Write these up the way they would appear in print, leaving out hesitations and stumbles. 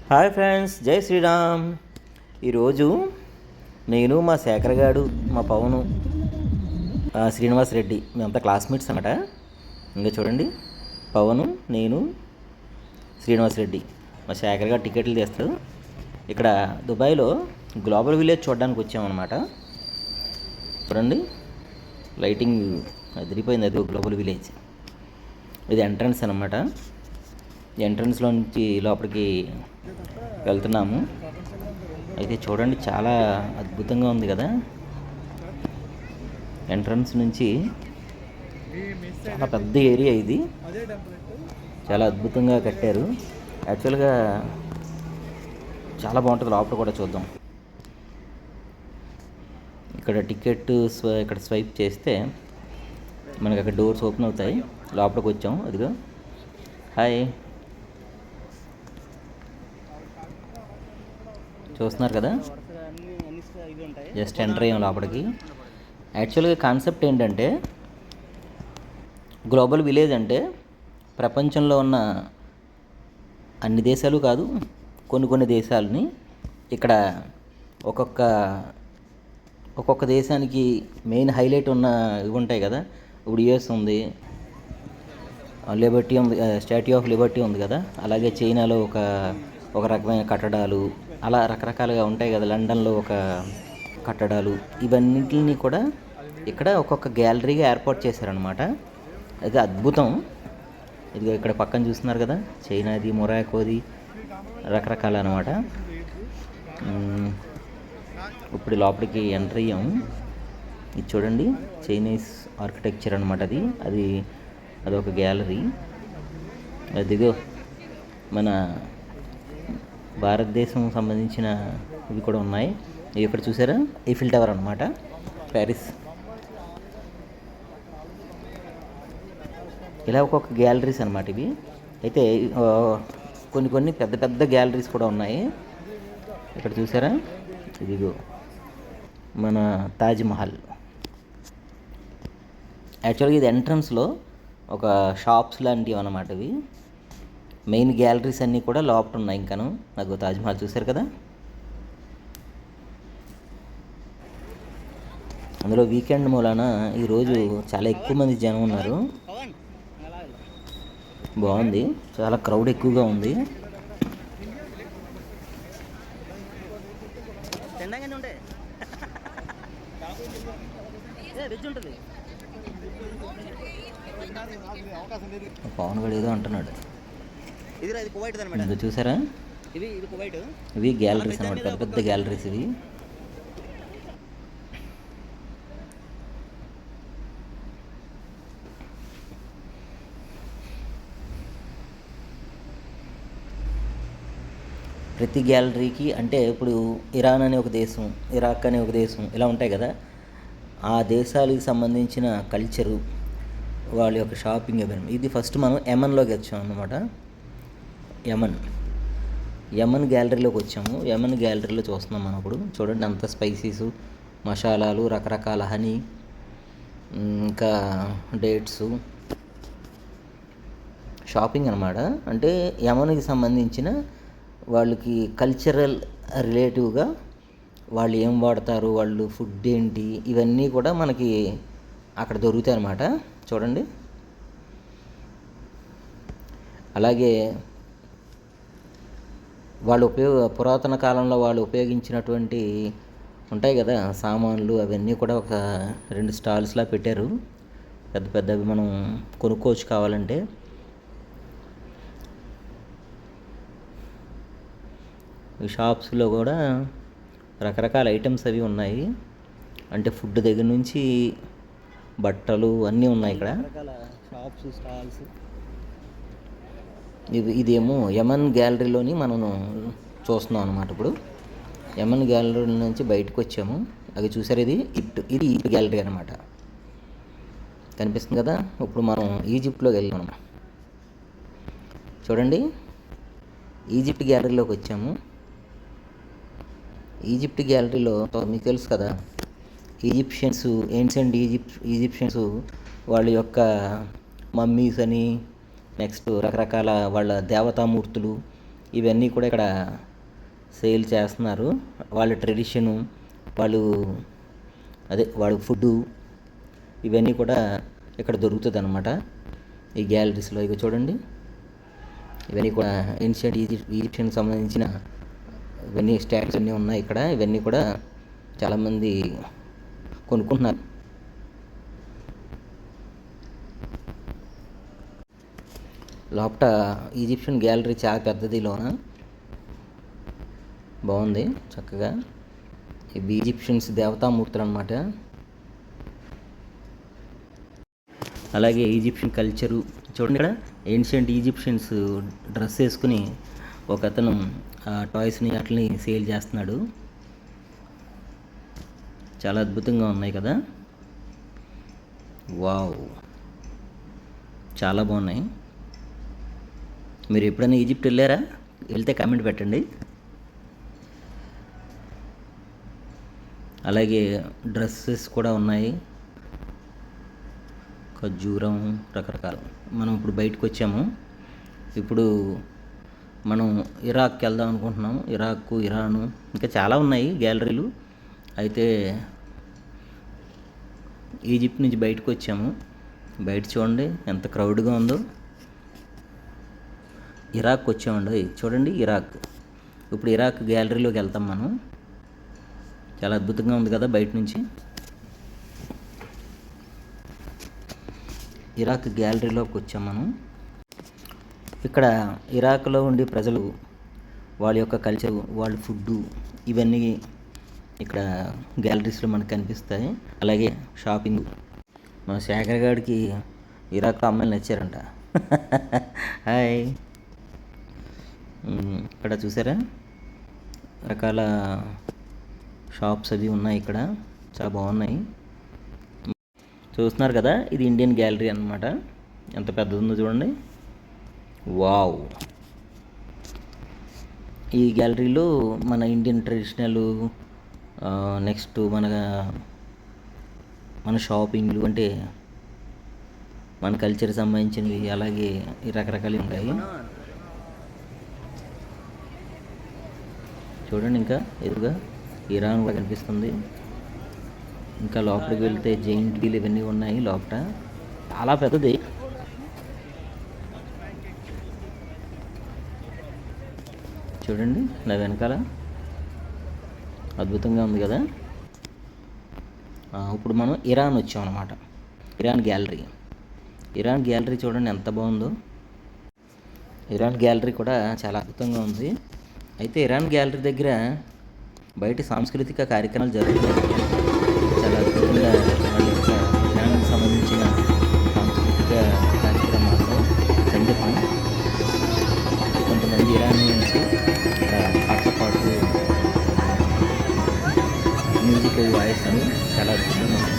Hi friends, జై శ్రీరామ్. ఈరోజు నేను మా శేఖర్ గాడు, మా పవను, శ్రీనివాస్ రెడ్డి మేమంతా క్లాస్మేట్స్ అన్నమాట. ఇంకా చూడండి, పవను, నేను, శ్రీనివాస్ రెడ్డి, మా శేఖర్ గారు టికెట్లు తీస్తాడు. ఇక్కడ దుబాయ్లో గ్లోబల్ విలేజ్ చూడడానికి వచ్చామన్నమాట. చూడండి, లైటింగ్ అదిరిపోయింది. అది గ్లోబల్ విలేజ్. ఇది ఎంట్రన్స్ అన్నమాట. ఎంట్రన్స్లో నుంచి లోపలికి వెళ్తున్నాము. అయితే చూడండి, చాలా అద్భుతంగా ఉంది కదా. ఎంట్రన్స్ నుంచి చాలా పెద్ద ఏరియా ఇది. చాలా అద్భుతంగా కట్టారు. యాక్చువల్గా చాలా బాగుంటుంది. లోపల కూడా చూద్దాం. ఇక్కడ టికెట్ ఇక్కడ స్వైప్ చేస్తే మనకి అక్కడ డోర్స్ ఓపెన్ అవుతాయి. లోపలికి వచ్చాం. అదిగో, హాయ్, చూస్తున్నారు కదా. జస్ట్ ఎంటర్ అయ్యాం లోపలికి. యాక్చువల్గా కాన్సెప్ట్ ఏంటంటే, గ్లోబల్ విలేజ్ అంటే ప్రపంచంలో ఉన్న అన్ని దేశాలు కాదు, కొన్ని దేశాలని ఇక్కడ ఒక్కొక్క దేశానికి మెయిన్ హైలైట్ ఉన్న ఇవి ఉంటాయి కదా. ఇప్పుడు యుఎస్ ఉంది, లిబర్టీ ఉంది, స్టాట్యూ ఆఫ్ లిబర్టీ ఉంది కదా. అలాగే చైనాలో ఒక రకమైన కట్టడాలు, అలా రకరకాలుగా ఉంటాయి కదా. లండన్లో ఒక కట్టడాలు, ఇవన్నింటిని కూడా ఇక్కడ ఒక్కొక్క గ్యాలరీగా ఏర్పాటు చేశారనమాట. అది అద్భుతం. ఇది ఇక్కడ పక్కన చూస్తున్నారు కదా, చైనాది, మొరాకోది, రకరకాల అనమాట. ఇప్పుడు లోపలికి ఎంటర్ అయ్యాం. ఇది చూడండి, చైనీస్ ఆర్కిటెక్చర్ అనమాట. అదొక గ్యాలరీ. అదిగో మన భారతదేశం సంబంధించిన ఇవి కూడా ఉన్నాయి. ఇవి ఇక్కడ చూసారా, ఈఫిల్ టవర్ అనమాట, ప్యారిస్. ఇలా ఒక్కొక్క గ్యాలరీస్ అనమాట ఇవి. అయితే కొన్ని పెద్ద పెద్ద గ్యాలరీస్ కూడా ఉన్నాయి. ఇక్కడ చూసారా, ఇదిగో మన తాజ్ మహల్. యాక్చువల్గా ఇది ఎంట్రన్స్లో ఒక షాప్స్ లాంటివి అన్నమాట ఇవి. మెయిన్ గ్యాలరీస్ అన్నీ కూడా లోపల ఉన్నాయి. ఇంకాను నాకు తాజ్మహల్ చూశారు కదా. అందులో వీకెండ్ మూలాన ఈరోజు చాలా ఎక్కువ మంది జనం ఉన్నారు. బాగుంది, చాలా క్రౌడ్ ఎక్కువగా ఉంది. పవన్ గడు ఏదో అంటున్నాడు. ఇది చూసారా, ఇవి గ్యాలరీస్ అన్నమాట, పెద్ద పెద్ద గ్యాలరీస్ ఇవి. ప్రతి గ్యాలరీకి అంటే ఇప్పుడు ఇరాన్ అనే ఒక దేశం, ఇరాక్ అనే ఒక దేశం, ఇలా ఉంటాయి కదా. ఆ దేశాలకు సంబంధించిన కల్చరు, వాళ్ళ యొక్క షాపింగ్ అవన్నీ. ఇది ఫస్ట్ మనం యమన్లోకి వచ్చాం అన్నమాట. యమన్ గ్యాలరీలోకి వచ్చాము. యమన్ గ్యాలరీలో చూస్తున్నాం మనం ఇప్పుడు. చూడండి, అంత స్పైసీస్, మసాలాలు, రకరకాల హనీ, ఇంకా డేట్స్, షాపింగ్ అనమాట. అంటే యమన్కి సంబంధించిన వాళ్ళకి కల్చరల్ రిలేటివ్గా వాళ్ళు ఏం వాడతారు, వాళ్ళు ఫుడ్ ఏంటి, ఇవన్నీ కూడా మనకి అక్కడ దొరుకుతాయి అన్నమాట. చూడండి, అలాగే వాళ్ళు పురాతన కాలంలో వాళ్ళు ఉపయోగించినటువంటి ఉంటాయి కదా సామాన్లు, అవన్నీ కూడా ఒక 2 స్టాల్స్లా పెట్టారు. పెద్ద పెద్దవి మనం కొనుక్కోవచ్చు కావాలంటే. ఈ షాప్స్లో కూడా రకరకాల ఐటమ్స్ అవి ఉన్నాయి. అంటే ఫుడ్ దగ్గర నుంచి బట్టలు అన్నీ ఉన్నాయి ఇక్కడ. Shops, stalls. ఇదేమో యమన్ గ్యాలరీలోని మనం చూస్తున్నాం అనమాట. ఇప్పుడు యమన్ గ్యాలరీ నుంచి బయటకు వచ్చాము. అది చూసారు, ఇది గ్యాలరీ అనమాట. కనిపిస్తుంది కదా. ఇప్పుడు మనం ఈజిప్ట్లోకి వెళ్ళాము. చూడండి, ఈజిప్ట్ గ్యాలరీలోకి వచ్చాము. ఈజిప్ట్ గ్యాలరీలో మీకు తెలుసు కదా, ఏన్షియంట్ ఈజిప్షియన్స్ వాళ్ళ యొక్క మమ్మీస్ అని, నెక్స్ట్ రకరకాల వాళ్ళ దేవతామూర్తులు, ఇవన్నీ కూడా ఇక్కడ సేల్ చేస్తున్నారు. వాళ్ళ ట్రెడిషను, వాళ్ళు వాళ్ళ ఫుడ్డు ఇవన్నీ కూడా ఇక్కడ దొరుకుతుంది అనమాట ఈ గ్యాలరీస్లో. ఇక చూడండి, ఇవన్నీ కూడా ఏన్షియంట్ ఈజిప్షియన్ సంబంధించిన ఇవన్నీ స్టాట్యూస్ అన్నీ ఉన్నాయి ఇక్కడ. ఇవన్నీ కూడా చాలామంది కొనుక్కుంటున్నారు. లోపట ఈజిప్షియన్ గ్యాలరీ చాలా పెద్దదిలోన బాగుంది చక్కగా. ఇవి ఈజిప్షియన్స్ దేవతామూర్తులు అనమాట. అలాగే ఈజిప్షియన్ కల్చరు చూడండి, ఇక్కడ ఏన్షియంట్ ఈజిప్షియన్స్ డ్రెస్ వేసుకుని ఒక అతను టాయ్స్ని అట్లని సేల్ చేస్తున్నాడు. చాలా అద్భుతంగా ఉన్నాయి కదా. వావ్, చాలా బాగున్నాయి. మీరు ఎప్పుడైనా ఈజిప్ట్ వెళ్ళారా? వెళ్తే కామెంట్ పెట్టండి. అలాగే డ్రెస్సెస్ కూడా ఉన్నాయి, ఖర్జూరం రకరకాలు. మనం ఇప్పుడు బయటకు వచ్చాము. ఇప్పుడు మనం ఇరాక్కి వెళ్దాం అనుకుంటున్నాము. ఇరాక్, ఇరాను, ఇంకా చాలా ఉన్నాయి గ్యాలరీలు. అయితే ఈజిప్ట్ నుంచి బయటకు వచ్చాము. బయట చూడండి ఎంత క్రౌడ్గా ఉందో. ఇరాక్ వచ్చామండి, చూడండి ఇరాక్. ఇప్పుడు ఇరాక్ గ్యాలరీలోకి వెళ్తాం మనం. చాలా అద్భుతంగా ఉంది కదా బయట నుంచి. ఇరాక్ గ్యాలరీలోకి వచ్చాం మనం. ఇక్కడ ఇరాక్లో ఉండే ప్రజలు వాళ్ళ యొక్క కల్చరు, వాళ్ళ ఫుడ్డు ఇవన్నీ ఇక్కడ గ్యాలరీస్లో మనకు కనిపిస్తాయి. అలాగే షాపింగ్. మన శేఖర్ గారికి ఇరాక్ అమ్మాయిలు నచ్చారంట. హాయ్. ఇక్కడ చూసారా రకాల షాప్స్ అవి ఉన్నాయి ఇక్కడ, చాలా బాగున్నాయి. చూస్తున్నారు కదా, ఇది ఇండియన్ గ్యాలరీ అన్నమాట. ఎంత పెద్దది ఉందో చూడండి. వావ్. ఈ గ్యాలరీలో మన ఇండియన్ ట్రెడిషనల్, నెక్స్ట్ మన షాపింగ్లు అంటే మన కల్చర్ సంబంధించినవి, అలాగే ఈ రకరకాలు ఉంటాయి. చూడండి, ఇంకా ఎదురుగా ఇరాన్ కూడా కనిపిస్తుంది. ఇంకా లోపలికి వెళ్తే జైంట్ వీల్ ఇవన్నీ ఉన్నాయి లోపల. చాలా పెద్దది. చూడండి నా వెనకాల అద్భుతంగా ఉంది కదా. ఇప్పుడు మనం ఇరాన్ వచ్చాం అన్నమాట. ఇరాన్ గ్యాలరీ చూడండి ఎంత బాగుందో. ఇరాన్ గ్యాలరీ కూడా చాలా అద్భుతంగా ఉంది. అయితే ఇరాన్ గ్యాలరీ దగ్గర బయట సాంస్కృతిక కార్యక్రమాలు జరుగుతున్నాయి. చాలా అద్భుతంగా వాళ్ళ యొక్క ఇరాన్కి సంబంధించిన సాంస్కృతిక కార్యక్రమాల్లో సంగీతం. కొంతమంది ఇరానియన్స్ పాటలు పాడుతూ మ్యూజిక్ వాయిస్ అని చాలా అద్భుతంగా ఉంది.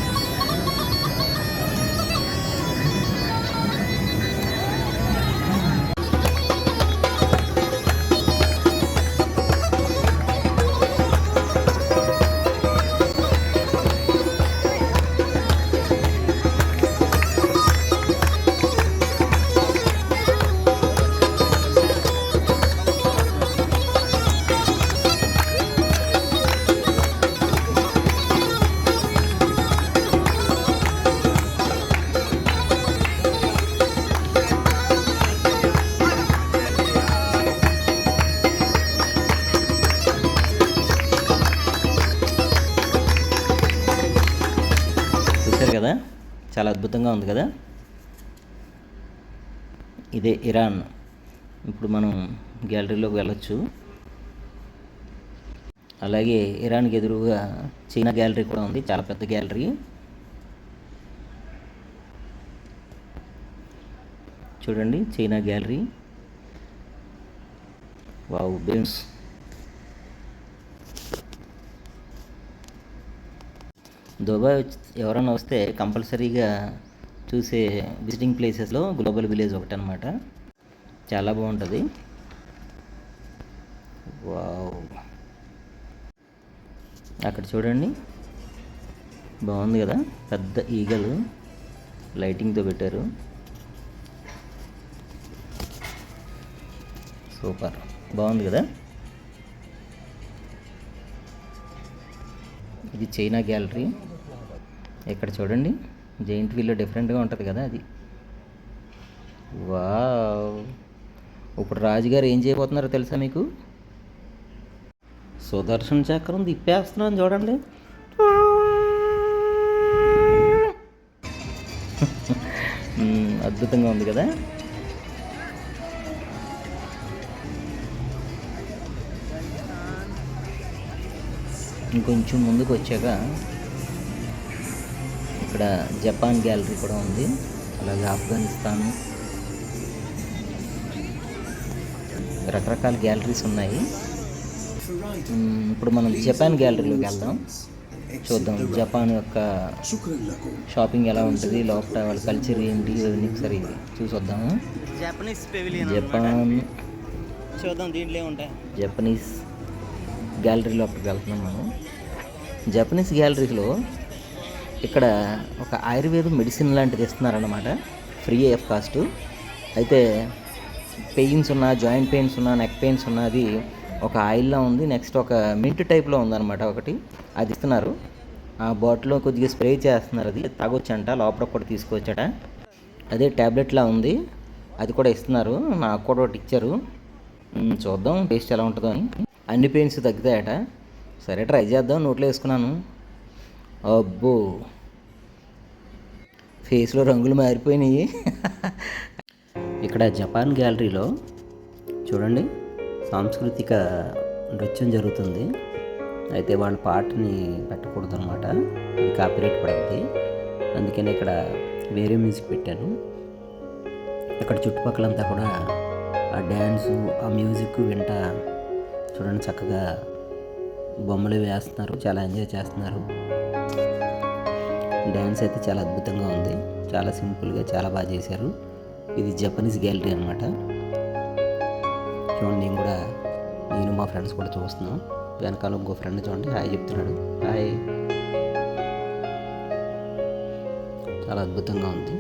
కదా, చాలా అద్భుతంగా ఉంది కదా. ఇదే ఇరాన్. ఇప్పుడు మనం గ్యాలరీలోకి వెళ్ళొచ్చు. అలాగే ఇరాన్కి ఎదురుగా చైనా గ్యాలరీ కూడా ఉంది, చాలా పెద్ద గ్యాలరీ. చూడండి China gallery. Wow, balloons. Dubai ఎవరైనా వస్తే కంపల్సరీగా చూసే విజిటింగ్ ప్లేసెస్లో గ్లోబల్ విలేజ్ ఒకటి అనమాట. చాలా బాగుంటుంది. వావ్, అక్కడ చూడండి బాగుంది కదా, పెద్ద ఈగలు లైటింగ్తో పెట్టారు. సూపర్. బాగుంది కదా. ఇది చైనా గ్యాలరీ. ఇక్కడ చూడండి, జైంట్ వీల్లో డిఫరెంట్గా ఉంటుంది కదా అది. వావ్. ఇప్పుడు రాజుగారు ఏం చేయబోతున్నారో తెలుసా మీకు? సుదర్శన చక్రం తిప్పేస్తున్నాను చూడండి. అద్భుతంగా ఉంది కదా. ఇంకొంచెం ముందుకు వచ్చాక ఇక్కడ జపాన్ గ్యాలరీ కూడా ఉంది, అలాగే ఆఫ్ఘనిస్తాన్, రకరకాల గ్యాలరీస్ ఉన్నాయి. ఇప్పుడు మనం జపాన్ గ్యాలరీలోకి వెళ్దాం, చూద్దాం జపాన్ యొక్క షాపింగ్ ఎలా ఉంటుంది, లోపల వాళ్ళ కల్చర్ ఏంటి, ఇవన్నీ ఒకసారి చూసొద్దాము. జపాన్ చూద్దాం, దీంట్లో ఉంటాయి. జపనీస్ గ్యాలరీ లోపలికి వెళ్తున్నాం మనం. జపనీస్ గ్యాలరీలో ఇక్కడ ఒక ఆయుర్వేద మెడిసిన్ లాంటిది ఇస్తున్నారన్నమాట, ఫ్రీ ఆఫ్ కాస్ట్. అయితే పెయిన్స్ ఉన్న, జాయింట్ పెయిన్స్ ఉన్న, నెక్ పెయిన్స్ ఉన్నది ఒక ఆయిల్లో ఉంది. నెక్స్ట్ ఒక మింట్ టైప్లో ఉందన్నమాట ఒకటి, అది ఇస్తున్నారు. ఆ బాటిల్లో కొద్దిగా స్ప్రే చేస్తున్నారు, అది తాగొచ్చంట, లోపల కూడా తీసుకోవచ్చట. అదే ట్యాబ్లెట్లా ఉంది, అది కూడా ఇస్తున్నారు. నాకు కూడా ఒకటి ఇచ్చారు, చూద్దాం టేస్ట్ ఎలా ఉంటుందో అని. అన్ని పెయిన్స్ తగ్గుతాయట. సరే ట్రై చేద్దాం, నోట్లో వేసుకున్నాను. అబ్బో, ఫేస్లో రంగులు మారిపోయినాయి. ఇక్కడ జపాన్ గ్యాలరీలో చూడండి, సాంస్కృతిక నృత్యం జరుగుతుంది. అయితే వాళ్ళ పాటని పెట్టకూడదు అనమాట, అది కాపీరైట్ పడుతుంది. అందుకని ఇక్కడ వేరే మ్యూజిక్ పెట్టాను. ఇక్కడ చుట్టుపక్కలంతా కూడా ఆ డ్యాన్సు, ఆ మ్యూజిక్ వింటా చూడండి, చక్కగా బొమ్మలు వేస్తున్నారు, చాలా ఎంజాయ్ చేస్తున్నారు. డ్యాన్స్ అయితే చాలా అద్భుతంగా ఉంది, చాలా సింపుల్గా చాలా బాగా చేశారు. ఇది జపనీస్ గ్యాలరీ అనమాట. చూడండి, నేను మా ఫ్రెండ్స్ కూడా చూస్తున్నాం. వెనకాల ఇంకో ఫ్రెండ్ చూడండి, హాయ్ చెప్తున్నాడు. హాయ్. చాలా అద్భుతంగా ఉంది.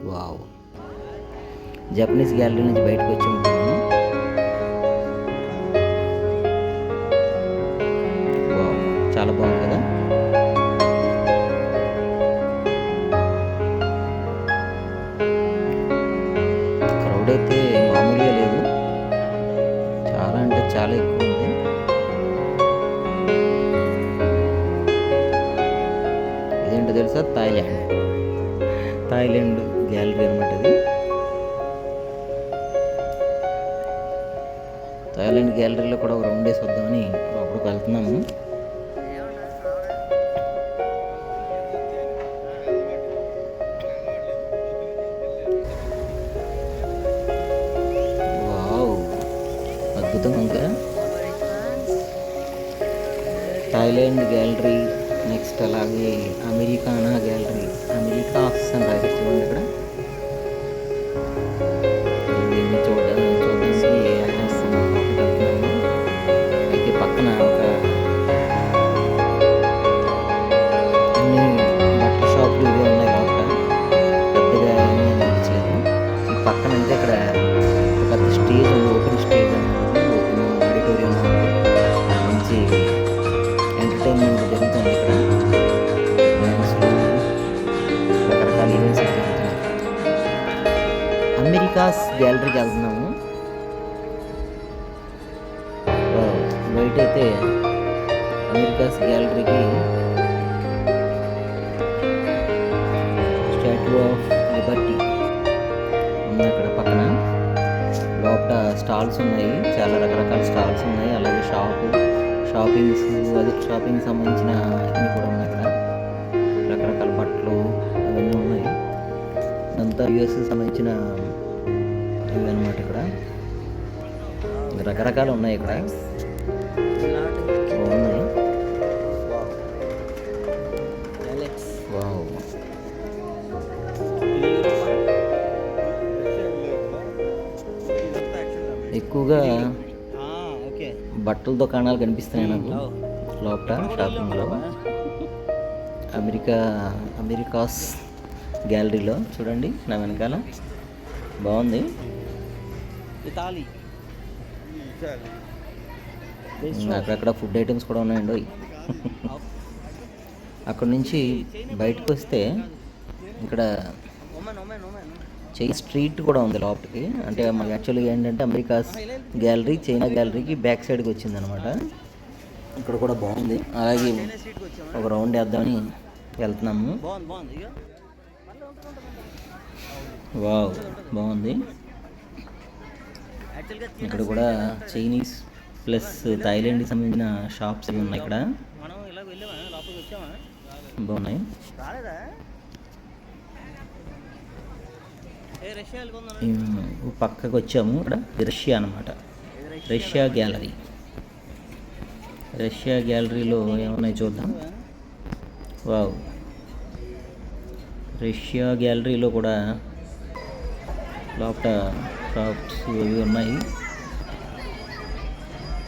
వావ్. జపనీస్ గ్యాలరీ నుంచి బయటకు వచ్చి ఉంటాను. వావ్, చాలా బాగుంది కదా. క్రౌడ్ అయితే మామూలుగా లేదు, చాలా అంటే చాలా ఎక్కువ ఉంది. ఇదేంటో తెలుసా? థాయిలాండ్ గ్యాలరీ అనమాట ఇది. థాయిలాండ్ గ్యాలరీలో కూడా ఒక రౌండ్ వేసి వద్దామని లోపలికి వెళ్తున్నాము. వావ్, అద్భుతంగా ఉంది. థాయిలాండ్ గ్యాలరీ, నెక్స్ట్ అలాగే అమెరికానా గ్యాలరీ, అమెరికా ఆఫీస్ అని రాశారు చూడండి ఇక్కడ. దీన్ని చూడడానికి అయితే పక్కన ఒక అన్ని బట్టల షాపులు ఇవే ఉన్నాయి లోపల, పెద్దగా ఏమీ అనిపించలేదు. ఈ పక్కన అంటే ఇక్కడ ఒక పెద్ద స్టేజ్ ఉంది, ఓపెన్ స్టేజ్ అనేది, ఓపెన్ ఆడిటోరియం ఉంది. మంచి ఎంటర్టైన్మెంట్ జరుగుతుంది ఇక్కడ, డ్యాన్స్లు, రకరకాల ఈవెంట్స్ జరుగుతున్నాయి. అమెరికాస్ గ్యాలరీకి వెళ్తున్నాము. బయట అయితే అమెరికాస్ గ్యాలరీకి స్టాట్యూ ఆఫ్ లిబర్టీ ఉంది అక్కడ పక్కన. లోపల స్టాల్స్ ఉన్నాయి, చాలా రకరకాల స్టాల్స్ ఉన్నాయి. అలాగే షాపింగ్ సంబంధించిన అన్నీ కూడా ఉన్నాయి ఇక్కడ. రకరకాల బట్టలు అవన్నీ ఉన్నాయి. అంతా యూఎస్ సంబంధించిన ఇవి అనమాట. ఇక్కడ రకరకాలు ఉన్నాయి, ఇక్కడ బాగున్నాయి. వావ్. ఎక్కువగా బట్టల దుకాణాలు కనిపిస్తున్నాయి నాకు లోపల షాపింగ్లో. అమెరికాస్ గ్యాలరీలో చూడండి నా వెనకాల బాగుంది. ఇటాలీ అక్కడక్కడ ఫుడ్ ఐటమ్స్ కూడా ఉన్నాయండి. అక్కడ నుంచి బయటకు వస్తే ఇక్కడ స్ట్రీట్ కూడా ఉంది లోపలికి. అంటే మనకి యాక్చువల్గా ఏంటంటే అమెరికాస్ గ్యాలరీ చైనా గ్యాలరీకి బ్యాక్ సైడ్కి వచ్చిందనమాట. ఇక్కడ కూడా బాగుంది. అలాగే ఒక రౌండ్ వేద్దామని వెళ్తున్నాము. వావ్ బాగుంది. ఇక్కడ కూడా చైనీస్ ప్లస్ థాయిలాండ్కి సంబంధించిన షాప్స్ అవి ఉన్నాయి. ఇక్కడ బాగున్నాయి. పక్కకు వచ్చాము. ఇక్కడ రష్యా అనమాట, రష్యా గ్యాలరీ. రష్యా గ్యాలరీలో ఏమున్నాయి చూద్దాం. వావ్, రష్యా గ్యాలరీలో కూడా లోపల షాప్స్ అవి ఉన్నాయి,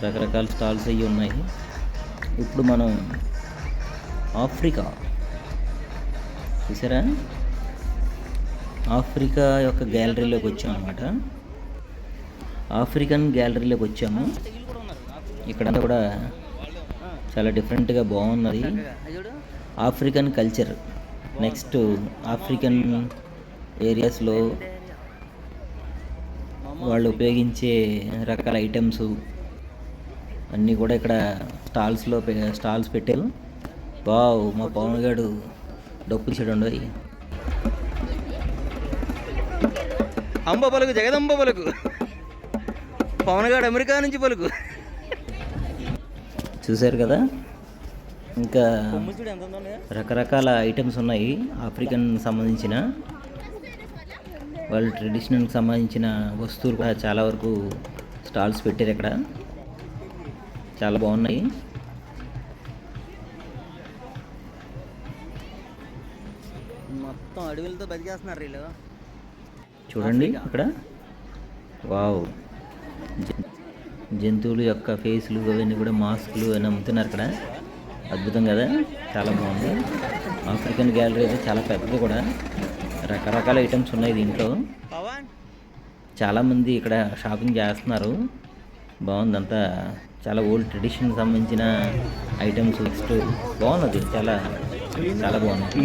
రకరకాల స్టాల్స్ అవి ఉన్నాయి. ఇప్పుడు మనం ఆఫ్రికా చూసారా, ఆఫ్రికా యొక్క గ్యాలరీలోకి వచ్చాము అనమాట. ఆఫ్రికన్ గ్యాలరీలోకి వచ్చాము. ఇక్కడ కూడా చాలా డిఫరెంట్గా బాగున్నది. ఆఫ్రికన్ కల్చర్, నెక్స్ట్ ఆఫ్రికన్ ఏరియాస్లో వాళ్ళు ఉపయోగించే రకాల ఐటమ్స్ అన్నీ కూడా ఇక్కడ స్టాల్స్ పెట్టారు. వావ్, మా పవన్ గారు డప్పు చేయడం. అంబ పలుకు, జగదంబ పలుకు, పవన్ గారు అమెరికా నుంచి పలుకు. చూశారు కదా, ఇంకా రకరకాల ఐటమ్స్ ఉన్నాయి ఆఫ్రికన్ సంబంధించిన. వాళ్ళ ట్రెడిషనల్కి సంబంధించిన వస్తువులు కూడా చాలా వరకు స్టాల్స్ పెట్టారు ఇక్కడ. చాలా బాగున్నాయి. మొత్తం అడవులతో బతికేస్తున్నారు వీళ్ళు. చూడండి ఇక్కడ వావ్, జంతువుల యొక్క ఫేస్లు అవన్నీ కూడా మాస్కులు అని అమ్ముతున్నారు ఇక్కడ. అద్భుతం కదా, చాలా బాగుంది. ఆఫ్రికన్ గ్యాలరీ అయితే చాలా పెద్దది కూడా, రకరకాల ఐటమ్స్ ఉన్నాయి దీంట్లో. చాలామంది ఇక్కడ షాపింగ్ చేస్తున్నారు. బాగుంది అంతా, చాలా ఓల్డ్ ట్రెడిషన్కి సంబంధించిన ఐటమ్స్. నెక్స్ట్ బాగున్నది, చాలా చాలా బాగుంది,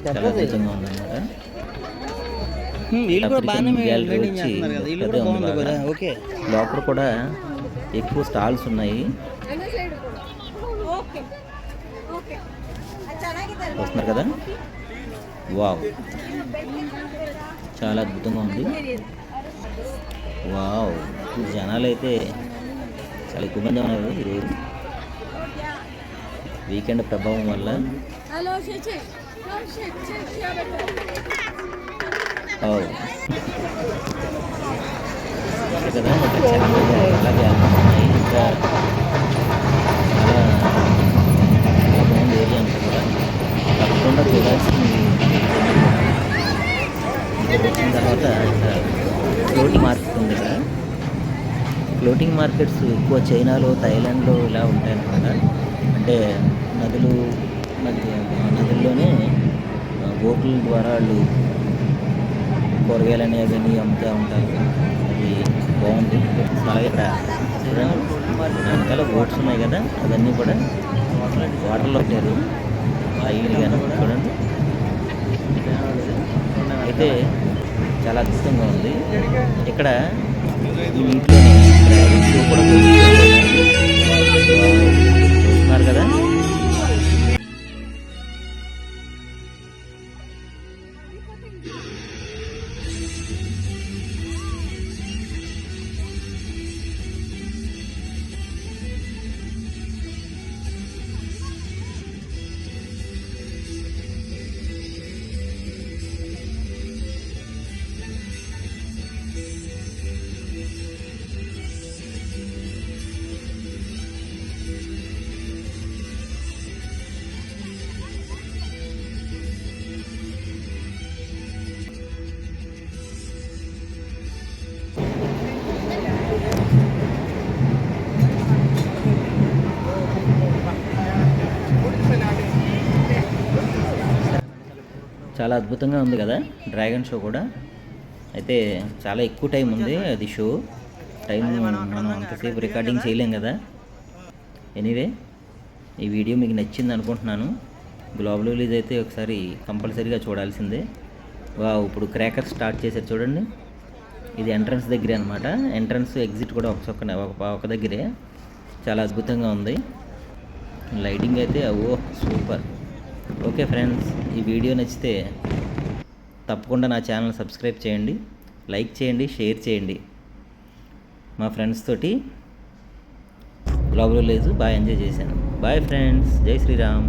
చాలా అద్భుతంగా ఉందన్నమాట. గ్యాలరీ వచ్చి పెద్ద ఉంది బాగా. లోపల కూడా ఎక్కువ స్టాల్స్ ఉన్నాయి. వస్తున్నారు కదా, వావ్ చాలా అద్భుతంగా ఉంది. వావ్, జనాలు అయితే చాలా ఎక్కువ మంది ఉన్నారు ఈరోజు, వీకెండ్ ప్రభావం వల్ల. కదా అలాగే ఉన్నాయి. ఇంకా చాలా బాగుంది ఏరియా అంతా కూడా, తప్పకుండా చూడాల్సింది. వచ్చిన తర్వాత ఫ్లోటింగ్ మార్కెట్ ఉంది ఇక్కడ. ఫ్లోటింగ్ మార్కెట్స్ ఎక్కువ చైనాలో, థాయిలాండ్లో ఇలా ఉంటాయన్నమాట. అంటే నదుల్లోనే బోట్ల ద్వారా వాళ్ళు కూరగాయలు అనేవి అవన్నీ అమ్ముతూ ఉంటారు. అది బాగుంది. అలాగే ఇక్కడ వెనకాల బోట్స్ ఉన్నాయి కదా, అవన్నీ కూడా వాటర్లో పెట్టారు లైన్గానే. చూడండి, అయితే చాలా అద్భుతంగా ఉంది. ఇక్కడ ఈ నీటిలోనే షో కూడా చూస్తున్నారు కదా. చాలా అద్భుతంగా ఉంది కదా డ్రాగన్ షో కూడా. అయితే చాలా ఎక్కువ టైం ఉంది అది షో టైం, మనం అంతసేపు రికార్డింగ్ చేయలేం కదా. ఎనీవే ఈ వీడియో మీకు నచ్చింది అనుకుంటున్నాను. గ్లోబల్ రిలీజ్ అయితే ఒకసారి కంపల్సరీగా చూడాల్సిందే. ఇప్పుడు క్రాకర్స్ స్టార్ట్ చేశారు చూడండి. ఇది ఎంట్రన్స్ దగ్గరే అనమాట. ఎంట్రన్స్ ఎగ్జిట్ కూడా ఒక దగ్గరే. చాలా అద్భుతంగా ఉంది. లైటింగ్ అయితే సూపర్. ఓకే ఫ్రెండ్స్, ఈ వీడియో నచ్చితే తప్పకుండా నా ఛానల్ సబ్స్క్రైబ్ చేయండి, లైక్ చేయండి, షేర్ చేయండి. మా ఫ్రెండ్స్ తోటి గ్లోబల్ రిలీజ్ బాగా ఎంజాయ్ చేశాను. బాయ్ ఫ్రెండ్స్, జై శ్రీరామ్.